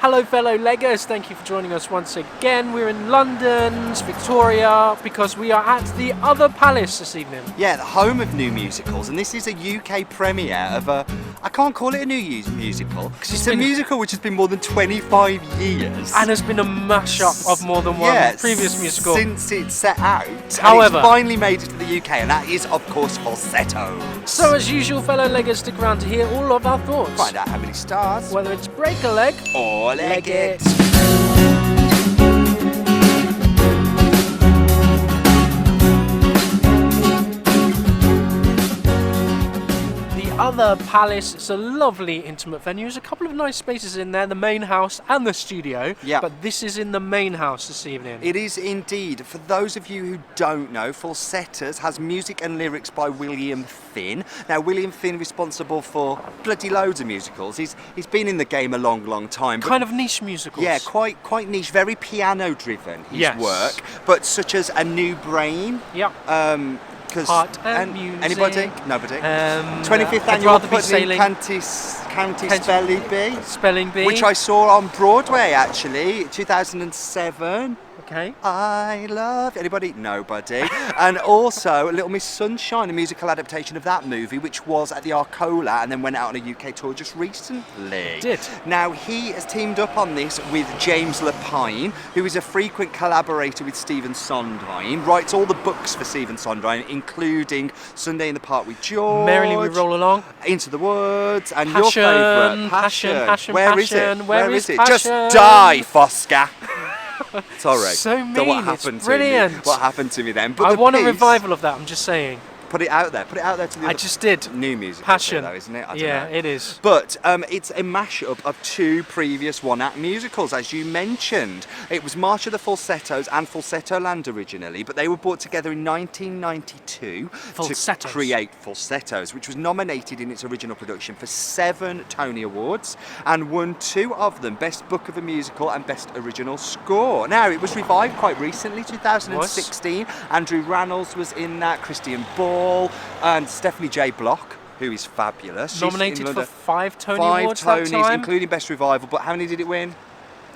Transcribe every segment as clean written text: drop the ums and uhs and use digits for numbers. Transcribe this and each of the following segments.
Hello fellow Leggers, thank you for joining us once again. We're in London's Victoria because we are at the Other Palace this evening. Yeah, the home of new musicals, and this is a UK premiere of I can't call it a new musical, because it's a musical which has been more than 25 years. And has been a mashup of more than one previous musical. Since it set out. However, and it's finally made it to the UK, and that is, of course, Falsettos. So as usual, fellow Leggers, stick around to hear all of our thoughts. Find out how many stars. Whether it's break a leg or leg it. Other Palace. It's a lovely intimate venue. There's a couple of nice spaces in there, the main house and the studio. Yeah. But this is in the main house this evening. It is indeed. For those of you who don't know, Falsettos has music and lyrics by William Finn. Now, William Finn, responsible for bloody loads of musicals. He's been in the game a long time. Kind of niche musicals. Yeah, quite niche, very piano-driven, his work. But such as A New Brain. Yeah. Art and music. Anybody? Nobody. 25th annual County Spelling Bee. Which I saw on Broadway actually, 2007. Okay. I love anybody? Nobody. And also Little Miss Sunshine, a musical adaptation of that movie, which was at the Arcola and then went out on a UK tour just recently. It did. Now he has teamed up on this with James Lapine, who is a frequent collaborator with Stephen Sondheim. Writes all the books for Stephen Sondheim, including Sunday in the Park with George, Merrily We Roll Along, Into the Woods, and Passion, your favourite, Passion. Where is it? Where is it? Just die, Fosca. Sorry. So mean. So what happened it's brilliant. To me? What happened to me then? But I want a revival of that. I'm just saying. Put it out there. Put it out there to the. I just did. New music. Passion, though, isn't it? I don't yeah, know. it is. But it's a mashup of two previous one-act musicals, as you mentioned. It was March of the Falsettos and Falsetto Land originally, but they were brought together in 1992 to create Falsettos, which was nominated in its original production for 7 Tony Awards and won 2 of them: Best Book of a Musical and Best Original Score. Now, it was revived quite recently, 2016. Andrew Rannells was in that, Christian Ball, and Stephanie J. Block, who is fabulous. Nominated for 5 Tony Awards 5 Tonys, that time? including Best Revival, but how many did it win?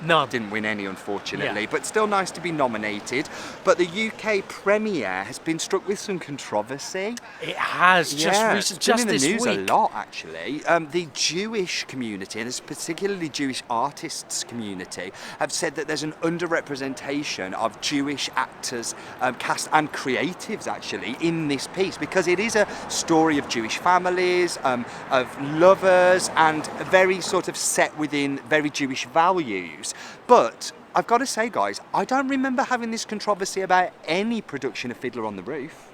None. Didn't win any, unfortunately, but still nice to be nominated. But the UK premiere has been struck with some controversy. It has, just been in the this news week. a lot, actually. The Jewish community, and particularly Jewish artists community, have said that there's an underrepresentation of Jewish actors, cast and creatives, actually, in this piece, because it is a story of Jewish families, of lovers, and very sort of set within very Jewish values. But I've got to say, guys, I don't remember having this controversy about any production of Fiddler on the Roof.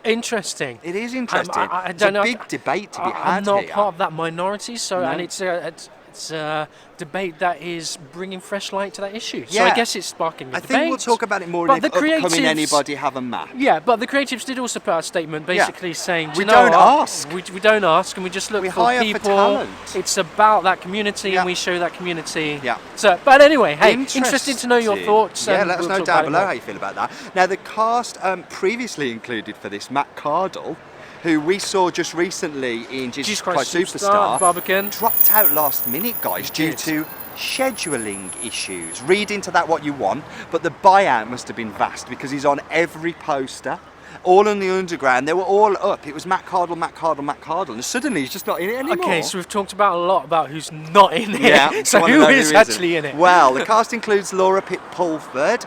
Interesting. It is interesting. I don't know. It's a big debate to be had I'm not here. part of that minority, so No. and it's a debate that is bringing fresh light to that issue. So Yeah. I guess it's sparking a I debate. think we'll talk about it more But in the upcoming creatives- Anybody Have a Map. Yeah, but the creatives did also put out a statement basically saying, We "Do you know don't what? ask. We don't ask, and we just look We for hire for people. talent." It's about that community, Yeah. and we show that community. Yeah. So, but anyway, hey, interested to know your Interesting. thoughts. Yeah, and let us we'll know talk down about it below more. how you feel about that. Now, the cast previously included for this, Matt Cardle, who we saw just recently in Jesus Christ Superstar, Barbican. dropped out last minute, guys, due to scheduling issues. Read into that what you want, but the buyout must have been vast because he's on every poster. All in the underground, they were all up. It was Matt Cardle, and suddenly he's just not in it anymore. Okay, so we've talked about a lot about who's not in it. Yeah. So wanna who know is isn't? actually in it? Well, the cast includes Laura Pitt Pulford.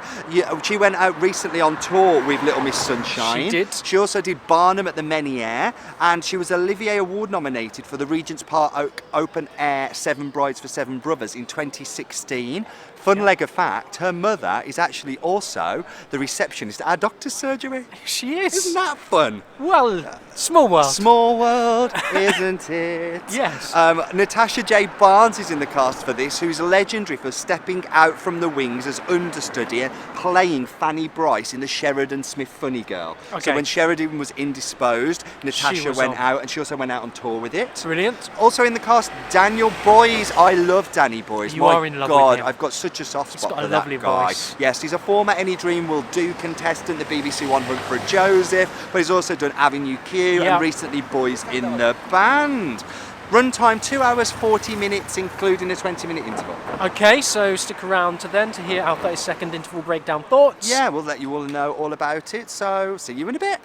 She went out recently on tour with Little Miss Sunshine. She did. She also did Barnum at the Meniere, and she was Olivier Award nominated for the Regent's Park Open Air 7 Brides for 7 Brothers in 2016. Fun leg of fact, her mother is actually also the receptionist at our doctor's surgery. She is. Isn't that fun? Well, small world. Small world, isn't it? Yes. Natasha J. Barnes is in the cast for this, who's legendary for stepping out from the wings as understudy and playing Fanny Bryce in the Sheridan Smith Funny Girl. Okay. So when Sheridan was indisposed, Natasha was went on. out, and she also went out on tour with it. Brilliant. Also in the cast, Daniel Boyes. I love Danny Boyes. You My are in love God, with him. I've got such a soft spot got for a that lovely guy. voice. Yes, he's a former Any Dream Will Do contestant, the BBC One Hunt for Joseph, but he's also done Avenue Q Yeah. and recently Boys in the Band. Runtime 2 hours 40 minutes, including a 20-minute interval. Okay, so stick around to hear our 30-second interval breakdown thoughts. Yeah, we'll let you all know all about it, so see you in a bit.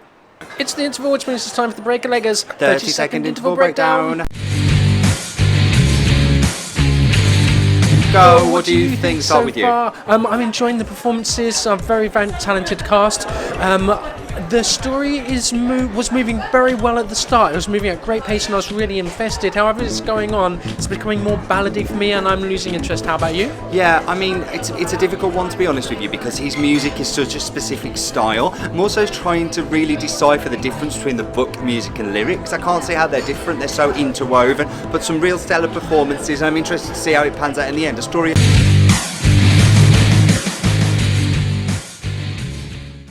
It's the interval, which means it's time for the break a leggers. 30-second interval breakdown. Go, what do you think? Start with you. Far, I'm enjoying the performances, a very, very talented cast. The story was moving very well at the start. It was moving at great pace and I was really invested. However, it's going on, it's becoming more ballady for me and I'm losing interest. How about you? Yeah, I mean, it's a difficult one to be honest with you because his music is such a specific style. I'm also trying to really decipher the difference between the book music and lyrics. I can't see how they're different, they're so interwoven, but some real stellar performances and I'm interested to see how it pans out in the end. A story.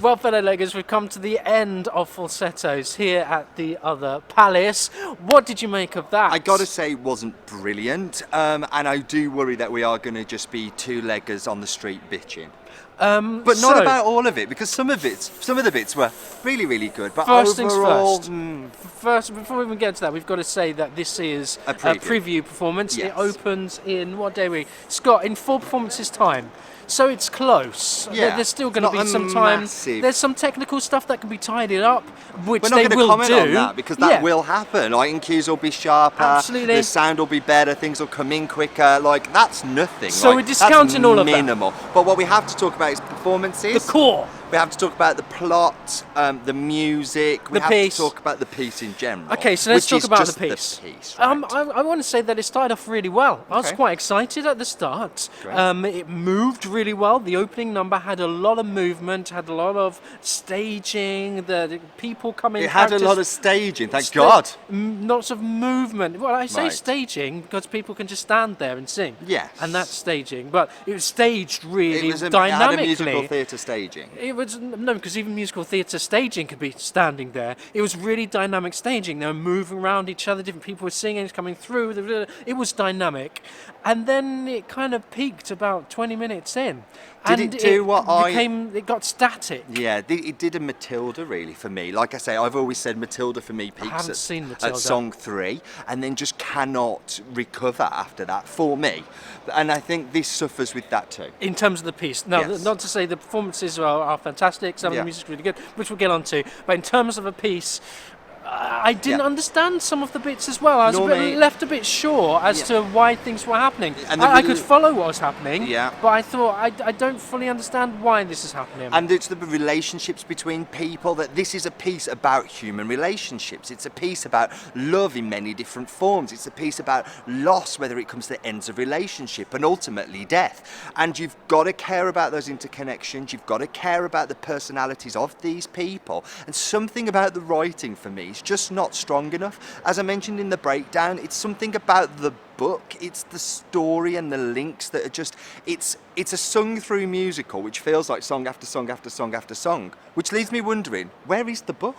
Well, fellow leggers, we've come to the end of Falsettos here at the other palace. What did you make of that? I gotta say it wasn't brilliant, and I do worry that we are gonna just be two leggers on the street bitching. But not about all of it, because some of the bits were really, really good. But first overall, things first, before we even get to that, we've got to say that this is a preview performance. Yes. It opens in, what day are we? Scott, in 4 performances' time. So it's close. Yeah. There's still going to be some time. Massive. There's some technical stuff that can be tidied up, which we're not they going to will comment do. on that because that will happen. Lighting cues will be sharper. Absolutely. The sound will be better. Things will come in quicker. Like that's nothing. So like, we're discounting all of that. Minimal. But what we have to talk about is performances. The core. We have to talk about the plot, the music. We The have piece. to talk about the piece in general. Okay, so let's which talk is about just the piece. Right? I want to say that it started off really well. I was Okay. quite excited at the start. Great. It moved really well. The opening number had a lot of movement, had a lot of staging. The people coming. It had a lot of staging. Thank God. Lots of movement. Well, I say Right. staging because people can just stand there and sing. Yes. And that's staging. But it was staged really It was dynamically. It had a musical theatre staging. It was no, because even musical theatre staging could be standing there. It was really dynamic staging. They were moving around each other. Different people were singing, coming through. It was dynamic, and then it kind of peaked about 20 minutes in. Did and it do what It got static. Yeah, it did a Matilda really for me. Like I say, I've always said Matilda for me peaks haven't seen Matilda. at song 3 and then just cannot recover after that for me. And I think this suffers with that too. In terms of the piece. Now, Yes. not to say the performances are fantastic, some of the music's really good, which we'll get on to, but in terms of a piece, I didn't understand some of the bits as well. I was left a bit sure as to why things were happening. And I could follow what was happening, Yeah. but I thought, I don't fully understand why this is happening. And it's the relationships between people, that this is a piece about human relationships. It's a piece about love in many different forms. It's a piece about loss, whether it comes to the ends of relationship and ultimately death. And you've got to care about those interconnections. You've got to care about the personalities of these people. And something about the writing for me is just not strong enough. As I mentioned in the breakdown, it's something about the book, it's the story and the links that are just, it's a sung through musical which feels like song after song after song after song, which leaves me wondering, where is the book?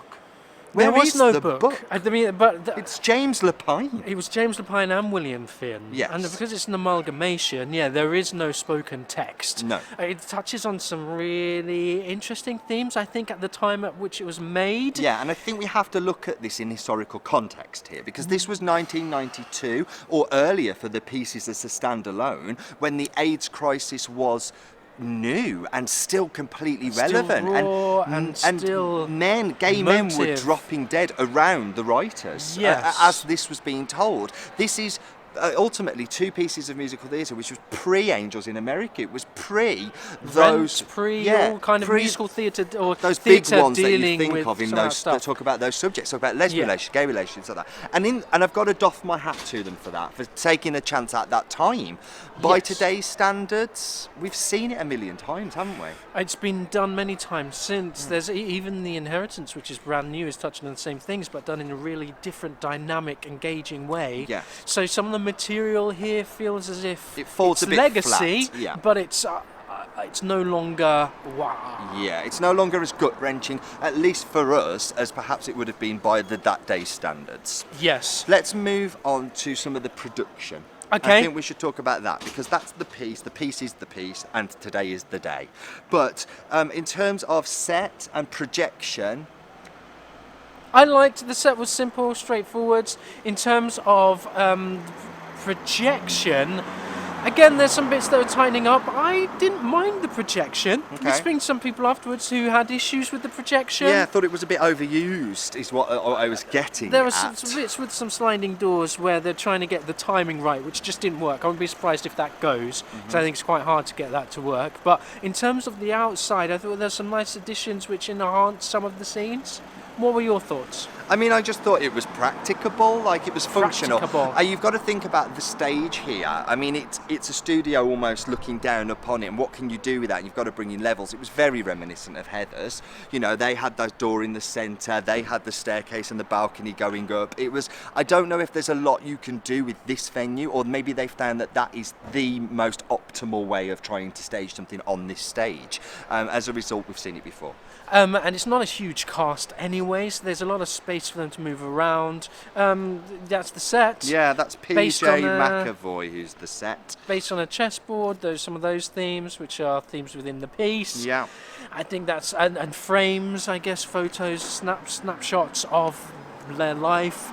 There was no the book. I mean, but it's James Lapine. It was James Lapine and William Finn. Yes. And because it's an amalgamation, there is no spoken text. No. It touches on some really interesting themes, I think, at the time at which it was made. Yeah, and I think we have to look at this in historical context here, because this was 1992 or earlier for the pieces as a standalone, when the AIDS crisis was new and still completely relevant, raw and still gay men were emotive. dropping dead around the writers. Yes. As this was being told. This is ultimately 2 pieces of musical theatre, which was pre-Angels in America. It was pre those all kind of musical theatre or those big theatre ones that you dealing think with of in some of those that that stuff. talk about those subjects, talk about lesbian relations, gay relations, like that. And I've got to doff my hat to them for that, for taking a chance at that time. By Yes. today's standards, we've seen it a million times, haven't we? It's been done many times since. There's even The Inheritance, which is brand new, is touching on the same things, but done in a really different, dynamic, engaging way. Yes. So some of the material here feels as if It falls it's a bit legacy, flat, yeah. but it's no longer wow. Yeah, it's no longer as gut-wrenching, at least for us, as perhaps it would have been by that day's standards. Yes. Let's move on to some of the production. Okay. I think we should talk about that, because that's the piece is the piece, and today is the day. But in terms of set and projection, I liked the set was simple, straightforward. In terms of projection, again, there's some bits that were tightening up. I didn't mind the projection. Okay. I was speaking to some people afterwards who had issues with the projection. Yeah, I thought it was a bit overused, is what I was getting There were at. some bits with some sliding doors where they're trying to get the timing right, which just didn't work. I wouldn't be surprised if that goes, because I think it's quite hard to get that to work. But in terms of the outside, I thought there's some nice additions which enhance some of the scenes. What were your thoughts? I mean, I just thought it was practicable, like it was functional. Practicable. You've got to think about the stage here. I mean, it's a studio almost looking down upon it, and what can you do with that? You've got to bring in levels. It was very reminiscent of Heather's. You know, they had that door in the centre, they had the staircase and the balcony going up. It was, I don't know if there's a lot you can do with this venue, or maybe they found that that is the most optimal way of trying to stage something on this stage. As a result, we've seen it before. And it's not a huge cast anyway, so there's a lot of space for them to move around. That's the set. Yeah, that's Based PJ on McAvoy who's the set. Based on a chessboard, there's some of those themes, which are themes within the piece. Yeah. I think that's, and frames, I guess, photos, snapshots of their life.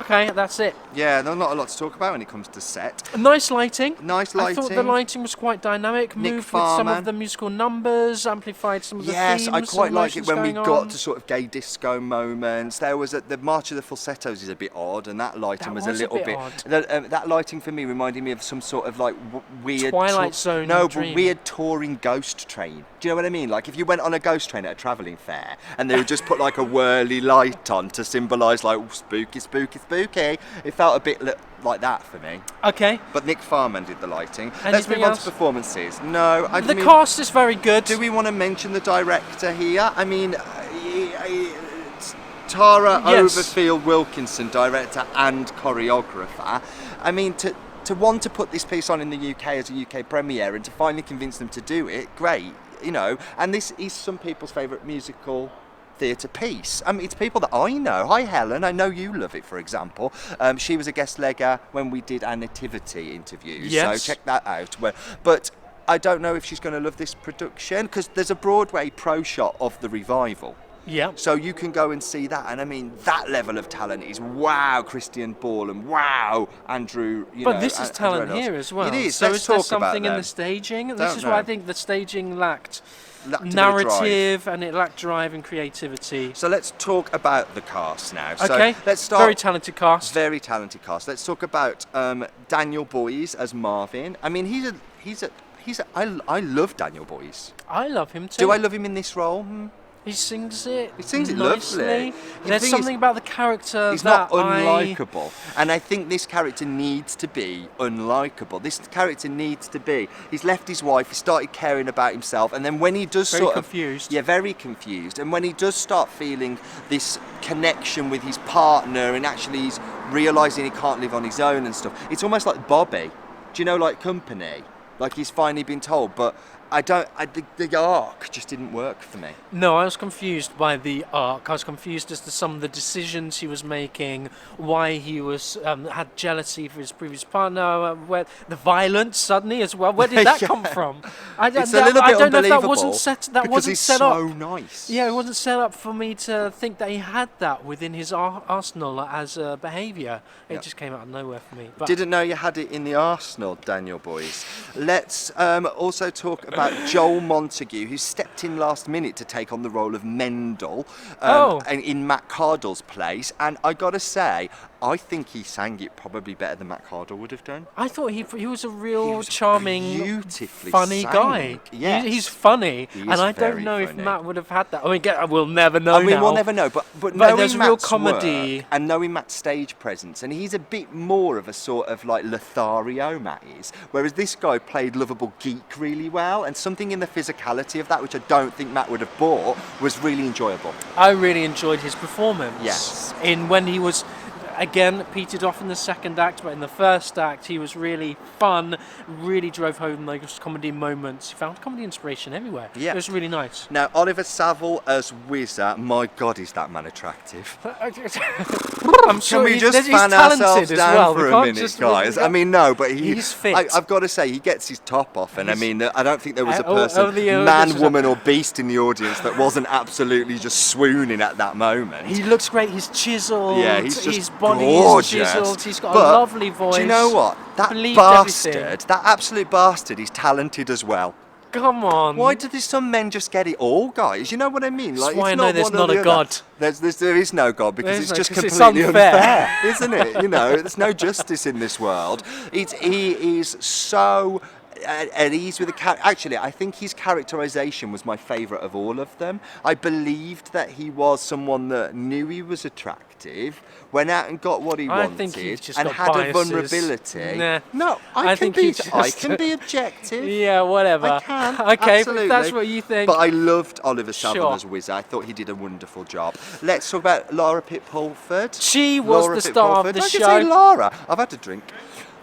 Okay, that's it. Yeah, there's not a lot to talk about when it comes to set. Nice lighting. Nice I lighting. thought the lighting was quite dynamic, Nick moved with some Farman. of the musical numbers, amplified some of the themes. Yes, I quite and like it emotions when we going got on. to sort of gay disco moments. There was the March of the Falsettos is a bit odd, and that lighting That was was a a little bit bit. odd. That lighting for me reminded me of some sort of like weird Twilight Zone No, dream. but weird touring ghost train. Do you know what I mean? Like if you went on a ghost train at a travelling fair, and they would just put like a whirly light on to symbolise like spooky, spooky, spooky. It felt a bit like that for me. Okay. But Nick Farman did the lighting. Let's Anything move on else? to performances. No, I The mean, cast is very good. do we want to mention the director here? I mean, Tara Yes. Overfield Wilkinson, director and choreographer. I mean, to want to put this piece on in the UK as a UK premiere and to finally convince them to do it, great, you know. And this is some people's favourite musical theatre piece. I mean, it's people that I know. Hi, Helen. I know you love it, for example. She was a guest legger when we did our nativity interviews. Yes. So check that out. But I don't know if she's going to love this production because there's a Broadway pro shot of the revival. Yeah. So you can go and see that, and I mean that level of talent is wow, Christian Ball and wow, Andrew. But this is talent Andrew Reynolds. here as well. It is. So Let's is there talk about something in them. the staging? This Don't is why I know. think the staging lacked Lacked a bit of narrative and it lacked drive and creativity. So let's talk about the cast now. Okay. So let's start. Very talented cast. Very talented cast. Let's talk about Daniel Boyes as Marvin. I mean, I love Daniel Boyes. I love him too. Do I love him in this role? He sings it. He sings it nicely. lovely. The There's thing something is, about the character he's that not unlikable, and I think this character needs to be unlikable. This character needs to be. He's left his wife. He started caring about himself, and then when he does Very sort confused. of very confused, and when he does start feeling this connection with his partner, and actually he's realizing he can't live on his own and stuff. It's almost like Bobby. Do you know, like Company? Like he's finally been told, but the arc just didn't work for me. No, I was confused by the arc. I was confused as to some of the decisions he was making, why he was had jealousy for his previous partner, where the violence suddenly as well. Where did that Yeah. come from? It's a little bit I don't know if that unbelievable wasn't set. That because wasn't he's set so up. nice. Yeah, it wasn't set up for me to think that he had that within his arsenal as a behaviour. It Yeah. just came out of nowhere for me. But Didn't know you had it in the arsenal, Daniel Boyes. Let's also talk about Joel Montague, who stepped in last minute to take on the role of Mendel in Matt Cardle's place. And I got to say, I think he sang it probably better than Matt Cardle would have done. I thought he was a real He was charming, beautifully funny sang. guy. Yes. He's funny, He and is I don't very know if funny. Matt would have had that. I mean, we'll never know. I mean, now. we'll never know, but knowing there's Matt's real comedy. work and knowing Matt's stage presence, and he's a bit more of a sort of like Lothario, Matt is, whereas this guy played lovable geek really well, and something in the physicality of that, which I don't think Matt would have bought, was really enjoyable. I really enjoyed his performance. Yes. In when he was. Again, petered off in the second act, but in the first act, he was really fun, really drove home those comedy moments. He found comedy inspiration everywhere. Yeah. It was really nice. Now, Oliver Saville as Whizzer, my God, is that man attractive. I'm sure Can we just he's fan talented ourselves as down well. for We a can't minute, just- guys? I mean, no, but he's fit. I've got to say, he gets his top off, and I mean, I don't think there was a Oh, person, the man, audience was woman, or beast in the audience that wasn't absolutely just swooning at that moment. He looks great. He's chiseled. Yeah, he's just his body gorgeous. is chiseled. He's got But a lovely voice. Do you know what? That Believed bastard, everything. that absolute bastard, he's talented as well. Come on. Why do some men just get it all, guys? You know what I mean? That's Like, why it's I know not there's one or not the a other. God. There is no God because There's it's no- just 'cause it's completely unfair. unfair, isn't it? You know, there's no justice in this world. He is so at ease with the character. Actually, I think his characterization was my favourite of all of them. I believed that he was someone that knew he was attractive, went out and got what he I wanted, think he's just and got had biases. a vulnerability. Nah. No, I I think can he be. I just- can be objective. Yeah, whatever. I can. Okay, absolutely. if that's what you think. But I loved Oliver Sure. Saville as Wizard. I thought he did a wonderful job. Let's talk about Laura Pitt-Pulford. She was Laura the star of Pitt-Pulford. the I can show. say Laura. I've had a drink.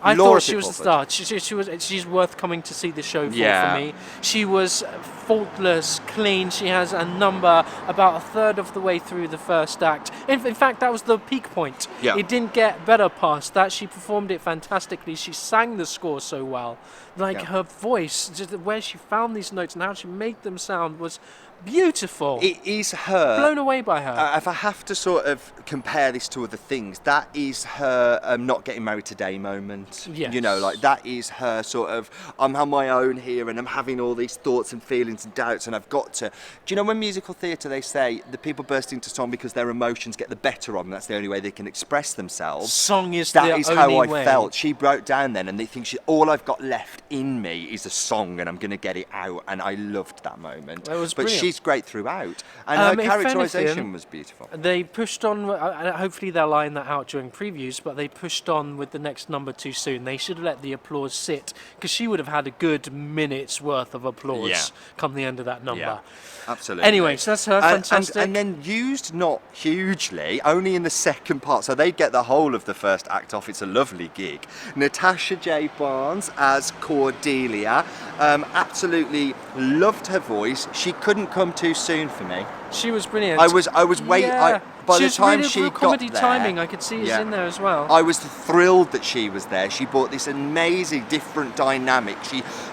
I Laura thought she was the Pitt-Pulford. star. She's worth coming to see the show for Yeah. me. She was faultless, clean. She has a number about a third of the way through the first act. In fact, that was the peak point. Yeah. It didn't get better past that. She performed it fantastically. She sang the score so well. Like Yeah. her voice, just where she found these notes and how she made them sound was beautiful. It is her. Blown away by her. If I have to sort of compare this to other things, that is her not getting married today moment. Yes. You know, like that is her sort of, I'm on my own here and I'm having all these thoughts and feelings and doubts and I've got to. Do you know when musical theatre they say the people burst into song because their emotions get the better of them, that's the only way they can express themselves? Song is That the is only how I way. felt. She broke down then and they think all I've got left in me is a song and I'm going to get it out, and I loved that moment. That was but brilliant. she's great throughout, and her If characterization anything, was beautiful. They pushed on, hopefully they'll line that out during previews, but they pushed on with the next number too soon. They should have let the applause sit, because she would have had a good minute's worth of applause Yeah. come the end of that number. Yeah, absolutely. Anyway, so that's her, fantastic. And then used not hugely, only in the second part, so they get the whole of the first act off. It's a lovely gig. Natasha J. Barnes as Cordelia, absolutely loved her voice. She couldn't come too soon for me. She was brilliant. I was waiting. Yeah. By she the was time really she good got comedy there, timing, I could see is yeah. in there as well. I was thrilled that she was there. She brought this amazing, different dynamic.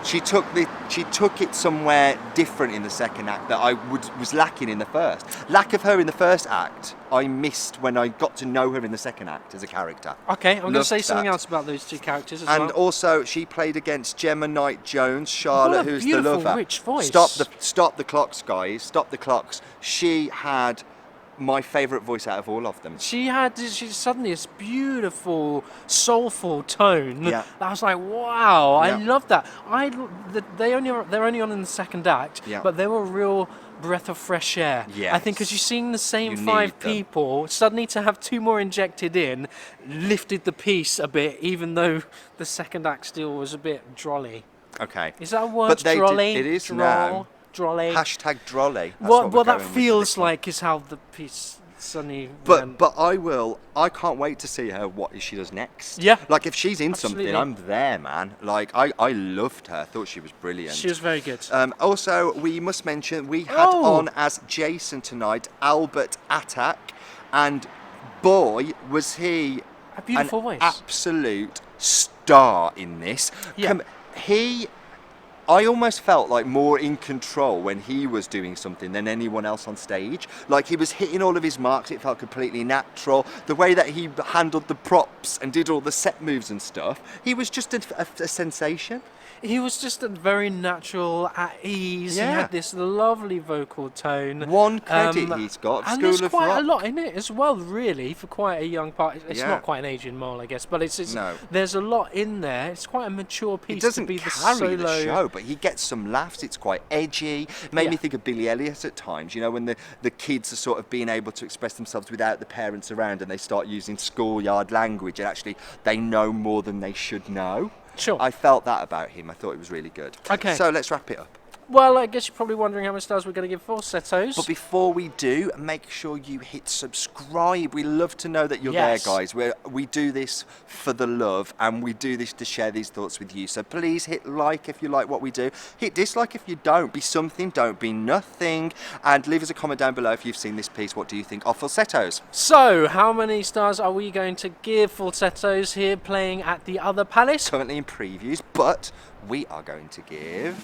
She took it somewhere different in the second act that I was lacking in the first. Lack of her in the first act, I missed when I got to know her in the second act as a character. Okay, I'm going to Loved say something that. else about those two characters as And well. also, she played against Gemma Knight-Jones, Charlotte, What a who's the beautiful, lover. rich voice. Stop the clocks, guys. Stop the clocks. She had my favourite voice out of all of them. She's suddenly this beautiful, soulful tone. Yeah. I was like, wow, I Yeah. love that. They're only on in the second act, Yeah. but they were a real breath of fresh air. Yes. I think because you're seeing the same You five need them. people, suddenly to have two more injected in, lifted the piece a bit, even though the second act still was a bit drolly. Okay. Is that a word? But they did- drolly? it is Droll? now. Drolly? Hashtag drolly. That's What we're that going with feels this one. like is how the piece suddenly went. But I can't wait to see her what she does next. Yeah. Like if she's in Absolutely. something, I'm there, man. Like I loved her. Thought she was brilliant. She was very good. Also, we must mention we had Oh. on as Jason tonight Albert Attack, and boy was he A beautiful an voice. absolute star in this. Yeah. I almost felt like more in control when he was doing something than anyone else on stage. Like he was hitting all of his marks, it felt completely natural. The way that he handled the props and did all the set moves and stuff, he was just a sensation. He was just a very natural, at ease. He Yeah. had this lovely vocal tone. One credit he's got, and School there's of quite Rock. a lot in it as well, really, for quite a young part. It's Yeah. not quite an Asian mole, I guess, but it's No. there's a lot in there. It's quite a mature He piece doesn't to be the carry solo. the show, but he gets some laughs. It's quite edgy. Made Yeah. me think of Billy Elliot at times. You know, when the kids are sort of being able to express themselves without the parents around, and they start using schoolyard language, and actually they know more than they should know. Sure. I felt that about him. I thought it was really good. Okay. So let's wrap it up. Well, I guess you're probably wondering how many stars we're going to give Falsettos. But before we do, make sure you hit subscribe. We love to know that you're there, guys. We do this for the love, and we do this to share these thoughts with you. So please hit like if you like what we do. Hit dislike if you don't. Be something, don't be nothing. And leave us a comment down below if you've seen this piece. What do you think of Falsettos? So, how many stars are we going to give Falsettos here playing at the other palace? Currently in previews, but we are going to give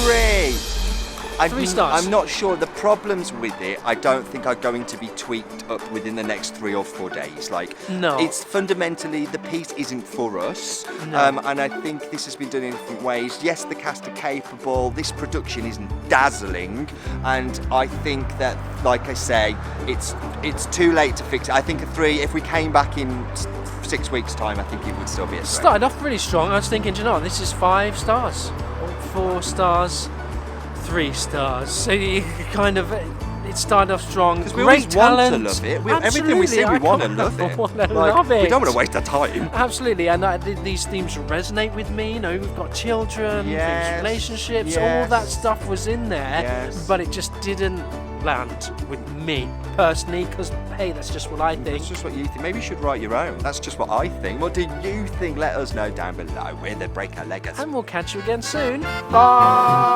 3. 3 stars. I'm not sure. The problems with it, I don't think are going to be tweaked up within the next 3 or 4 days. No. It's fundamentally, the piece isn't for us. No. And I think this has been done in different ways. Yes, the cast are capable. This production isn't dazzling. And I think that, like I say, it's too late to fix it. I think a 3, if we came back in 6 weeks' time, I think it would still be a 3. Started off really strong. I was thinking, do you know what, this is 5 stars. 4 stars. 3 stars. So you kind of, it started off strong. Because we Great always talent. want to love it. Everything we see, we want to love it. Love it. We don't want to waste our time. Absolutely, and these themes resonate with me. You know, we've got children, Yes. relationships, Yes. all that stuff was in there, Yes. but it just didn't land with me personally. Because hey, that's just what I think. That's just what you think. Maybe you should write your own. That's just what I think. What do you think? Let us know down below. We're the Breaker Leggers. And we'll catch you again soon. Bye.